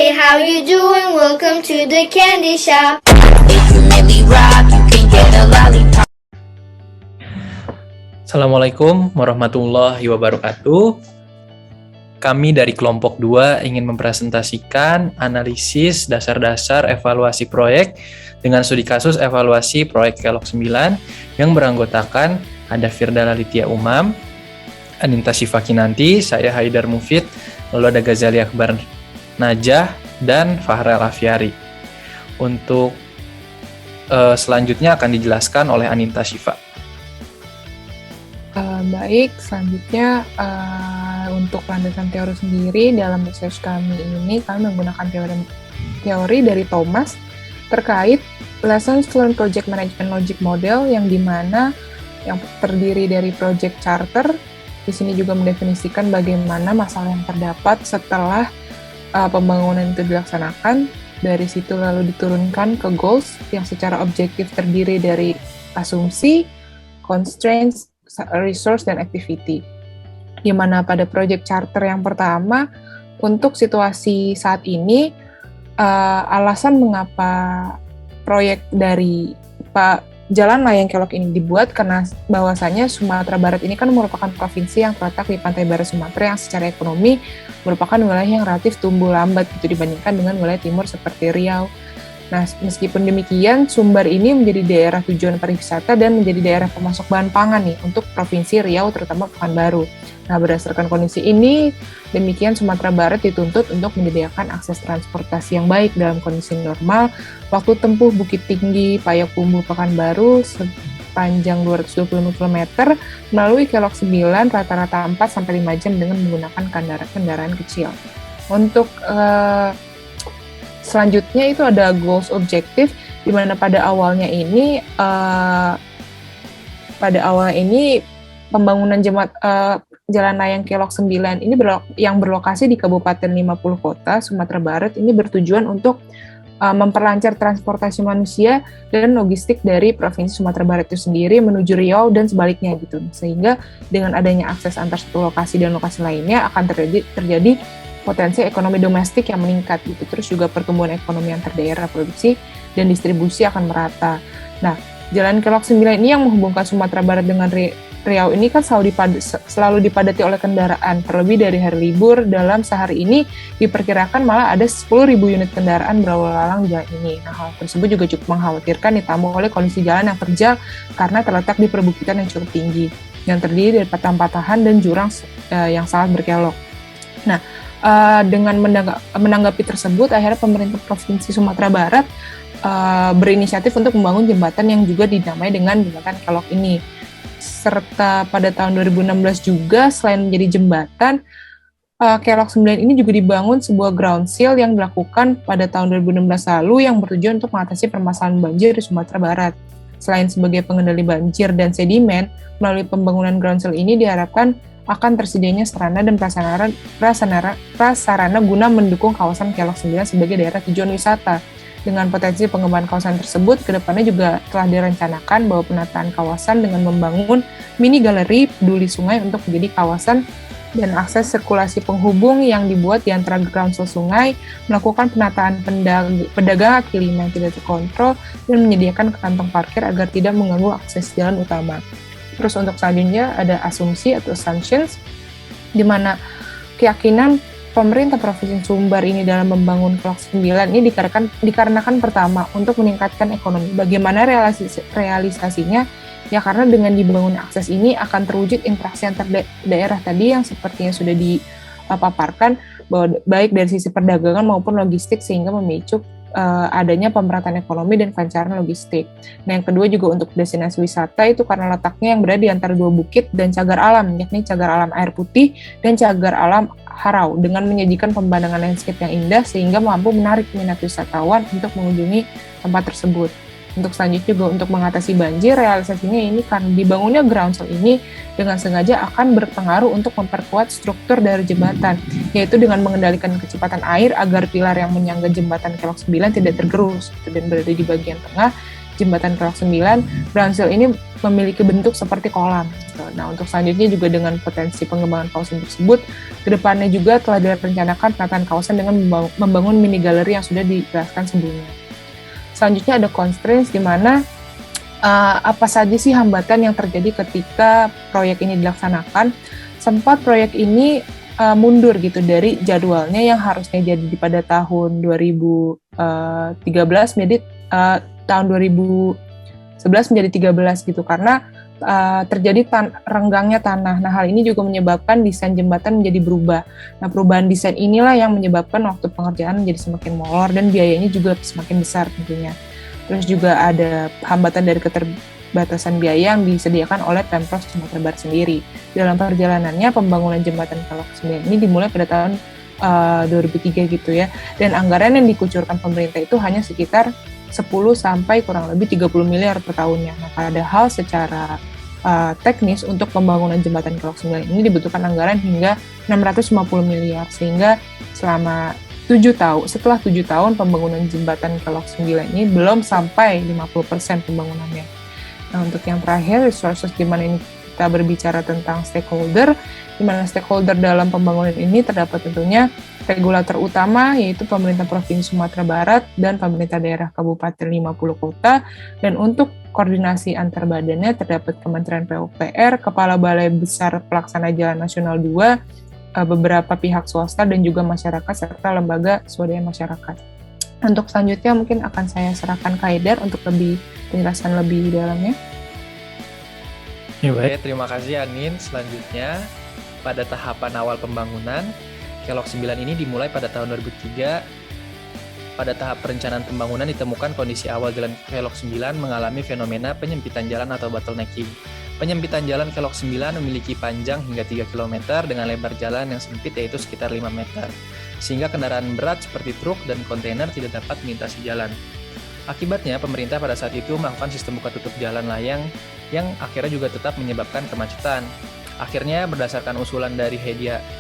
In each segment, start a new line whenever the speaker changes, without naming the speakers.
Hey, how you doing? Welcome to the candy shop.
If you really rock, you can get a lollipop.
Assalamualaikum warahmatullahi wabarakatuh. Kami dari kelompok 2 ingin mempresentasikan analisis dasar-dasar evaluasi proyek dengan studi kasus evaluasi proyek Kelok 9 yang beranggotakan ada Firdala Litya Umam, Aninta Syifa Kinanti, saya Haidar Mufid, lalu ada Ghazali Akbar Najah, dan Fahrel Afyari. Untuk selanjutnya akan dijelaskan oleh Aninta Syifa.
Baik, selanjutnya untuk landasan teori sendiri dalam research kami ini kami menggunakan teori dari Thomas terkait Lessons Learned Project Management Logic Model yang dimana yang terdiri dari project charter. Di sini juga mendefinisikan bagaimana masalah yang terdapat setelah pembangunan itu dilaksanakan. Dari situ lalu diturunkan ke goals yang secara objektif terdiri dari asumsi, constraints, resource, dan activity. Di mana pada project charter yang pertama, untuk situasi saat ini, alasan mengapa proyek dari Jalan Layang Kelok ini dibuat karena bahwasanya Sumatera Barat ini kan merupakan provinsi yang terletak di pantai barat Sumatera yang secara ekonomi merupakan wilayah yang relatif tumbuh lambat gitu dibandingkan dengan wilayah timur seperti Riau. Nah, meskipun demikian, Sumbar ini menjadi daerah tujuan pariwisata dan menjadi daerah pemasok bahan pangan nih untuk Provinsi Riau, terutama Pekanbaru. Nah, berdasarkan kondisi ini, demikian Sumatera Barat dituntut untuk menyediakan akses transportasi yang baik dalam kondisi normal, waktu tempuh Bukit Tinggi, Payakumbuh, Pekanbaru, sepanjang 225 km, melalui Kelok 9, rata-rata 4-5 jam dengan menggunakan kendaraan kecil. Untuk selanjutnya itu ada goals objektif, di mana pada awalnya ini pembangunan Jalan Layang Kelok 9 ini yang berlokasi di Kabupaten 50 Kota, Sumatera Barat, ini bertujuan untuk memperlancar transportasi manusia dan logistik dari Provinsi Sumatera Barat itu sendiri menuju Riau dan sebaliknya gitu. Sehingga dengan adanya akses antar satu lokasi dan lokasi lainnya akan terjadi potensi ekonomi domestik yang meningkat gitu. Terus juga pertumbuhan ekonomi antar daerah, produksi dan distribusi akan merata. Nah, Jalan Kelok 9 ini yang menghubungkan Sumatera Barat dengan Riau ini kan selalu dipadati oleh kendaraan. Terlebih dari hari libur, dalam sehari ini diperkirakan malah ada 10.000 unit kendaraan berlalu lalang jalan ini. Nah, hal tersebut juga cukup mengkhawatirkan ditambah oleh kondisi jalan yang terjal karena terletak di perbukitan yang cukup tinggi, yang terdiri dari patahan-patahan dan jurang yang sangat berkelok. Nah, dengan menanggapi tersebut, akhirnya pemerintah Provinsi Sumatera Barat berinisiatif untuk membangun jembatan yang juga dinamai dengan Jembatan Kelok ini. Serta pada tahun 2016 juga, selain menjadi jembatan, Kelok 9 ini juga dibangun sebuah ground seal yang dilakukan pada tahun 2016 lalu yang bertujuan untuk mengatasi permasalahan banjir di Sumatera Barat. Selain sebagai pengendali banjir dan sedimen, melalui pembangunan ground seal ini diharapkan akan tersedianya sarana dan prasarana guna mendukung kawasan Kelok 9 sebagai daerah tujuan wisata. Dengan potensi pengembangan kawasan tersebut, kedepannya juga telah direncanakan bahwa penataan kawasan dengan membangun mini galeri peduli sungai untuk menjadi kawasan dan akses sirkulasi penghubung yang dibuat di antara ground seal sungai, melakukan penataan pedagang kaki lima yang tidak terkontrol, dan menyediakan kantong parkir agar tidak mengganggu akses jalan utama. Terus untuk selanjutnya ada asumsi atau assumptions, di mana keyakinan pemerintah Provinsi Sumbar ini dalam membangun Kelok 9 ini dikarenakan pertama untuk meningkatkan ekonomi. Bagaimana realisasinya? Ya karena dengan dibangun akses ini akan terwujud interaksi antar daerah tadi yang sepertinya sudah dipaparkan, bahwa baik dari sisi perdagangan maupun logistik sehingga memicu adanya pemerataan ekonomi dan kelancaran logistik. Nah, yang kedua juga untuk destinasi wisata itu karena letaknya yang berada di antara dua bukit dan cagar alam, yakni cagar alam air putih dan cagar alam Harau, dengan menyajikan pemandangan landscape yang indah sehingga mampu menarik minat wisatawan untuk mengunjungi tempat tersebut. Untuk selanjutnya juga untuk mengatasi banjir, realisasinya ini karena dibangunnya ground seal ini dengan sengaja akan berpengaruh untuk memperkuat struktur dari jembatan, yaitu dengan mengendalikan kecepatan air agar pilar yang menyangga jembatan Kelok 9 tidak tergerus dan berada di bagian tengah, jembatan Kelok 9, brownfield ini memiliki bentuk seperti kolam. Gitu. Nah, untuk selanjutnya juga dengan potensi pengembangan kawasan tersebut, kedepannya juga telah direncanakan penataan kawasan dengan membangun mini galeri yang sudah dijelaskan sebelumnya. Selanjutnya ada constraints di mana apa saja sih hambatan yang terjadi ketika proyek ini dilaksanakan. Sempat proyek ini mundur gitu dari jadwalnya yang harusnya jadi pada tahun 2013 menjadi tahun 2011 menjadi 13 gitu karena terjadi renggangnya tanah. Nah, hal ini juga menyebabkan desain jembatan menjadi berubah. Nah, perubahan desain inilah yang menyebabkan waktu pengerjaan menjadi semakin molor dan biayanya juga semakin besar tentunya. Terus juga ada hambatan dari keterbatasan biaya yang disediakan oleh Pemprov Sumatera Barat sendiri. Dalam perjalanannya, pembangunan jembatan Kelok 9 ini dimulai pada tahun 2003 gitu ya. Dan anggaran yang dikucurkan pemerintah itu hanya sekitar 10 sampai kurang lebih 30 miliar per tahunnya. Nah, padahal secara teknis untuk pembangunan jembatan Kelok 9 ini dibutuhkan anggaran hingga 650 miliar. Sehingga setelah 7 tahun pembangunan jembatan Kelok 9 ini belum sampai 50% pembangunannya. Nah, untuk yang terakhir, resources di mana ini kita berbicara tentang stakeholder, di mana stakeholder dalam pembangunan ini terdapat tentunya regulator utama, yaitu pemerintah Provinsi Sumatera Barat dan pemerintah daerah Kabupaten 50 kota, dan untuk koordinasi antar badannya terdapat Kementerian PUPR, Kepala Balai Besar Pelaksana Jalan Nasional 2, beberapa pihak swasta dan juga masyarakat serta lembaga swadaya masyarakat. Untuk selanjutnya mungkin akan saya serahkan ke Haidar untuk penjelasan lebih dalamnya.
Ya, baik, terima kasih Anin. Selanjutnya, pada tahapan awal pembangunan, Kelok 9 ini dimulai pada tahun 2003. Pada tahap perencanaan pembangunan ditemukan kondisi awal jalan Kelok 9 mengalami fenomena penyempitan jalan atau bottlenecking. Penyempitan jalan Kelok 9 memiliki panjang hingga 3 km dengan lebar jalan yang sempit yaitu sekitar 5 meter, sehingga kendaraan berat seperti truk dan kontainer tidak dapat melintasi jalan. Akibatnya, pemerintah pada saat itu melakukan sistem buka tutup jalan layang yang akhirnya juga tetap menyebabkan kemacetan. Akhirnya, berdasarkan usulan dari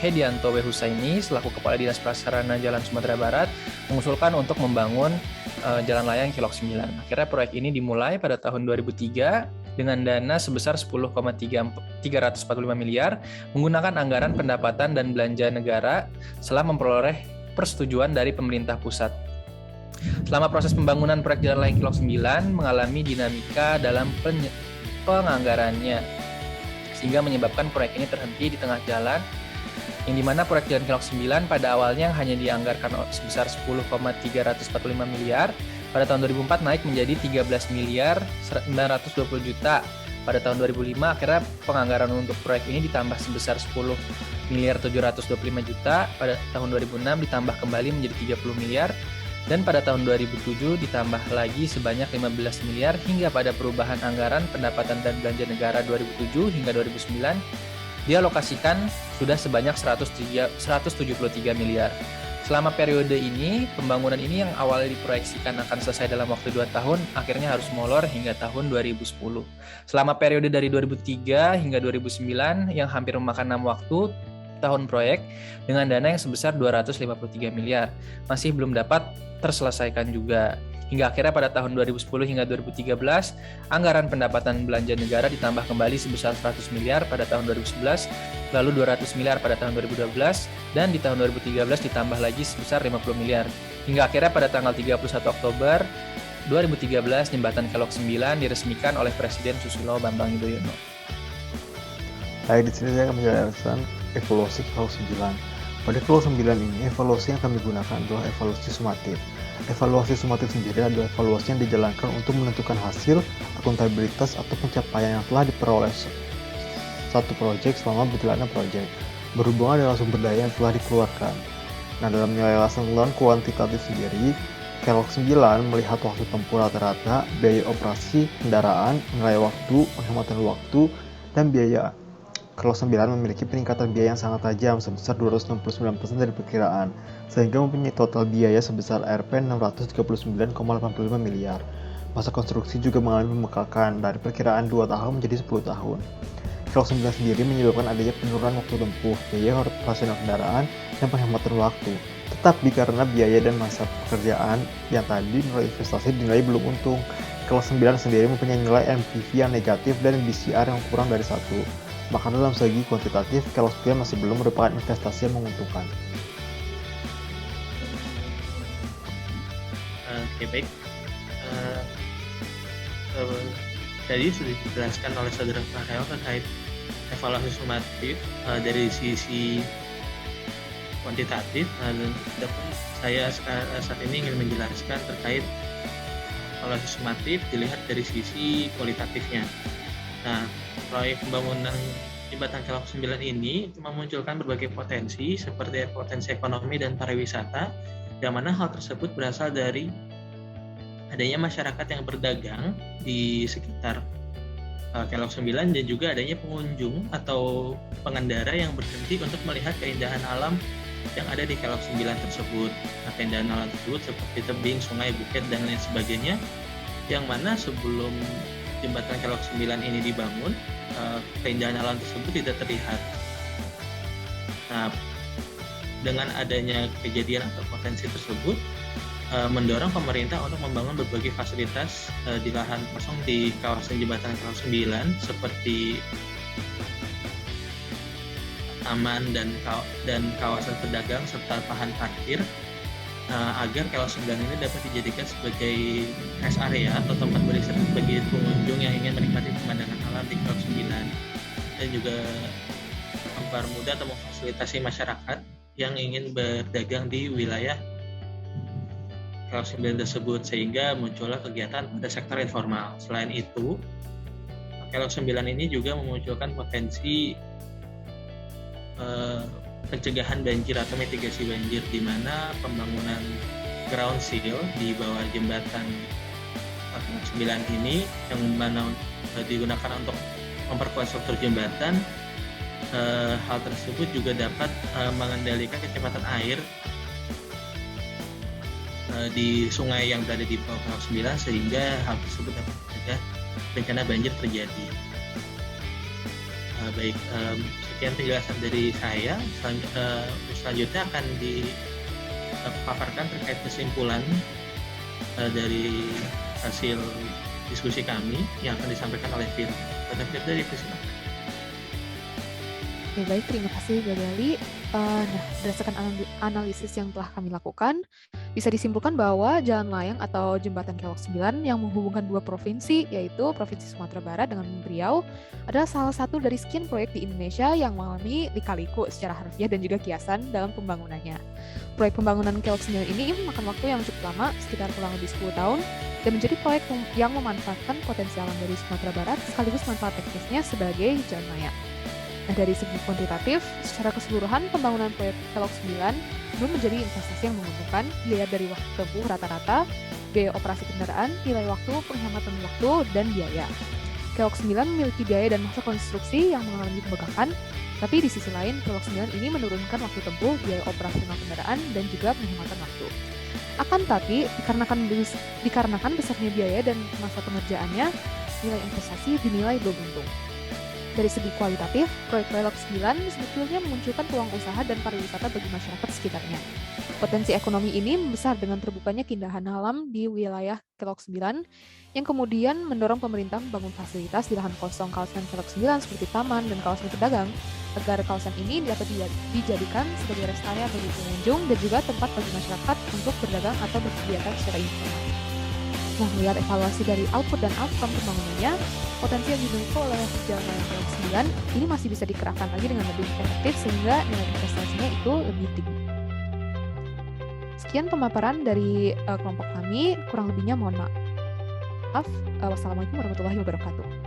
Hedianto W. Husaini selaku Kepala Dinas Prasarana Jalan Sumatera Barat mengusulkan untuk membangun jalan layang Kelok 9. Akhirnya proyek ini dimulai pada tahun 2003 dengan dana sebesar 10,345 miliar menggunakan anggaran pendapatan dan belanja negara setelah memperoleh persetujuan dari pemerintah pusat. Selama proses pembangunan proyek jalan layang Kelok 9 mengalami dinamika dalam penganggarannya, sehingga menyebabkan proyek ini terhenti di tengah jalan, yang dimana proyek jalan Kelok 9 pada awalnya hanya dianggarkan sebesar 10,345 miliar, pada tahun 2004 naik menjadi 13 miliar 920 juta. Pada tahun 2005 akhirnya penganggaran untuk proyek ini ditambah sebesar 10 miliar 725 juta, pada tahun 2006 ditambah kembali menjadi 30 miliar, dan pada tahun 2007 ditambah lagi sebanyak 15 miliar hingga pada perubahan anggaran pendapatan dan belanja negara 2007 hingga 2009 dialokasikan sudah sebanyak 173 miliar. Selama periode ini, pembangunan ini yang awalnya diproyeksikan akan selesai dalam waktu 2 tahun, akhirnya harus molor hingga tahun 2010. Selama periode dari 2003 hingga 2009 yang hampir memakan 6 waktu tahun proyek dengan dana yang sebesar 253 miliar, masih belum dapat terselesaikan juga. Hingga akhirnya pada tahun 2010 hingga 2013, anggaran pendapatan belanja negara ditambah kembali sebesar 100 miliar pada tahun 2011, lalu 200 miliar pada tahun 2012, dan di tahun 2013 ditambah lagi sebesar 50 miliar. Hingga akhirnya pada tanggal 31 Oktober 2013, jembatan Kelok 9 diresmikan oleh Presiden Susilo Bambang Yudhoyono.
Baik, di sini saya akan menjelaskan evaluasi Kelok 9. Pada Kelok 9 ini, evaluasi yang kami gunakan adalah evaluasi sumatif. Evaluasi sumatif sendiri adalah evaluasi yang dijalankan untuk menentukan hasil, akuntabilitas, atau pencapaian yang telah diperoleh satu proyek selama berjalannya proyek, berhubungan dengan sumber daya yang telah dikeluarkan. Nah, dalam nilai langsung kuantitatif sendiri, Kelok 9 melihat waktu tempuh rata-rata, biaya operasi kendaraan, nilai waktu, penghematan waktu, dan biaya. Kelok 9 memiliki peningkatan biaya yang sangat tajam sebesar 269% dari perkiraan, sehingga mempunyai total biaya sebesar Rp 639,85 miliar. Masa konstruksi juga mengalami pembengkakan dari perkiraan 2 tahun menjadi 10 tahun. Kelok 9 sendiri menyebabkan adanya penurunan waktu tempuh, biaya operasional kendaraan, dan penghematan waktu. Tetapi karena biaya dan masa pekerjaan yang tadi, nilai investasi dinilai belum untung. Kelas 9 sendiri mempunyai nilai MPV yang negatif dan BCR yang kurang dari 1. Maka dalam segi kuantitatif, kelas 9 masih belum merupakan investasi yang menguntungkan.
Oke, baik. Tadi sudah dijelaskan oleh Saudara Farel terkait evaluasi sumatif dari sisi kuantitatif. Saya saat ini ingin menjelaskan terkait evaluasi sumatif dilihat dari sisi kualitatifnya. Nah, proyek pembangunan Jembatan Kelok 9 ini memunculkan berbagai potensi seperti potensi ekonomi dan pariwisata, yang mana hal tersebut berasal dari adanya masyarakat yang berdagang di sekitar Kelok 9 dan juga adanya pengunjung atau pengendara yang berhenti untuk melihat keindahan alam yang ada di Kelok 9 tersebut. Nah, keindahan alam tersebut seperti tebing, sungai, bukit, dan lain sebagainya, yang mana sebelum Jembatan Kelok 9 ini dibangun, keindahan alam tersebut tidak terlihat. Nah, dengan adanya kejadian atau potensi tersebut, mendorong pemerintah untuk membangun berbagai fasilitas di lahan kosong di kawasan Jembatan Kelok 9 seperti taman dan kawasan pedagang serta lahan parkir, agar Kelok 9 ini dapat dijadikan sebagai rest area atau tempat beristirahat bagi pengunjung yang ingin menikmati pemandangan alam di Kelok 9, dan juga mempermudah atau memfasilitasi masyarakat yang ingin berdagang di wilayah Kelok 9 tersebut, sehingga muncullah kegiatan pada sektor informal. Selain itu, Kelok 9 ini juga memunculkan potensi pencegahan banjir atau mitigasi banjir, di mana pembangunan ground seal di bawah jembatan 9 ini yang mana digunakan untuk memperkuat struktur jembatan. Hal tersebut juga dapat mengendalikan kecepatan air di sungai yang berada di bawah Kelok 9, sehingga hal tersebut dapat mencegah bencana banjir terjadi. Baik, sekian penjelasan dari saya. Selanjutnya akan dipaparkan terkait kesimpulan dari hasil diskusi kami yang akan disampaikan oleh Firda. Dari silakan.
Oke, baik, terima kasih Mbak Gali. Nah, berdasarkan analisis yang telah kami lakukan, bisa disimpulkan bahwa jalan layang atau jembatan Kelok 9 yang menghubungkan dua provinsi, yaitu Provinsi Sumatera Barat dengan Riau, adalah salah satu dari sekian proyek di Indonesia yang mengalami lika-liku secara harfiah dan juga kiasan dalam pembangunannya. Proyek pembangunan Kelok 9 ini memakan waktu yang cukup lama, sekitar kurang lebih 10 tahun, dan menjadi proyek yang memanfaatkan potensi alam dari Sumatera Barat sekaligus manfaat teknisnya sebagai jalan layang. Nah, dari segi kuantitatif, secara keseluruhan pembangunan proyek Kelok 9 belum menjadi investasi yang menguntungkan, dilihat dari waktu tempuh rata-rata, biaya operasi kendaraan, nilai waktu, penghematan waktu, dan biaya. Kelok 9 memiliki biaya dan masa konstruksi yang mengalami pembengkakan, tapi di sisi lain, Kelok 9 ini menurunkan waktu tempuh, biaya operasional kendaraan, dan juga penghematan waktu. Akan tapi, dikarenakan besarnya biaya dan masa pengerjaannya, nilai investasi dinilai belum untung. Dari segi kualitatif, proyek Kelok 9 sebetulnya memunculkan peluang usaha dan pariwisata bagi masyarakat sekitarnya. Potensi ekonomi ini membesar dengan terbukanya keindahan alam di wilayah Kelok 9, yang kemudian mendorong pemerintah membangun fasilitas di lahan kosong kawasan Kelok 9 seperti taman dan kawasan pedagang, agar kawasan ini dapat dijadikan sebagai rest area bagi pengunjung dan juga tempat bagi masyarakat untuk berdagang atau berkegiatan secara informal. Nah, melihat evaluasi dari output dan outcome pembangunannya, potensi yang dimiliki oleh jalan layang Kelok 9 ini masih bisa dikerahkan lagi dengan lebih efektif sehingga nilai investasinya itu lebih tinggi. Sekian pemaparan dari kelompok kami, kurang lebihnya mohon maaf. Wassalamualaikum warahmatullahi wabarakatuh.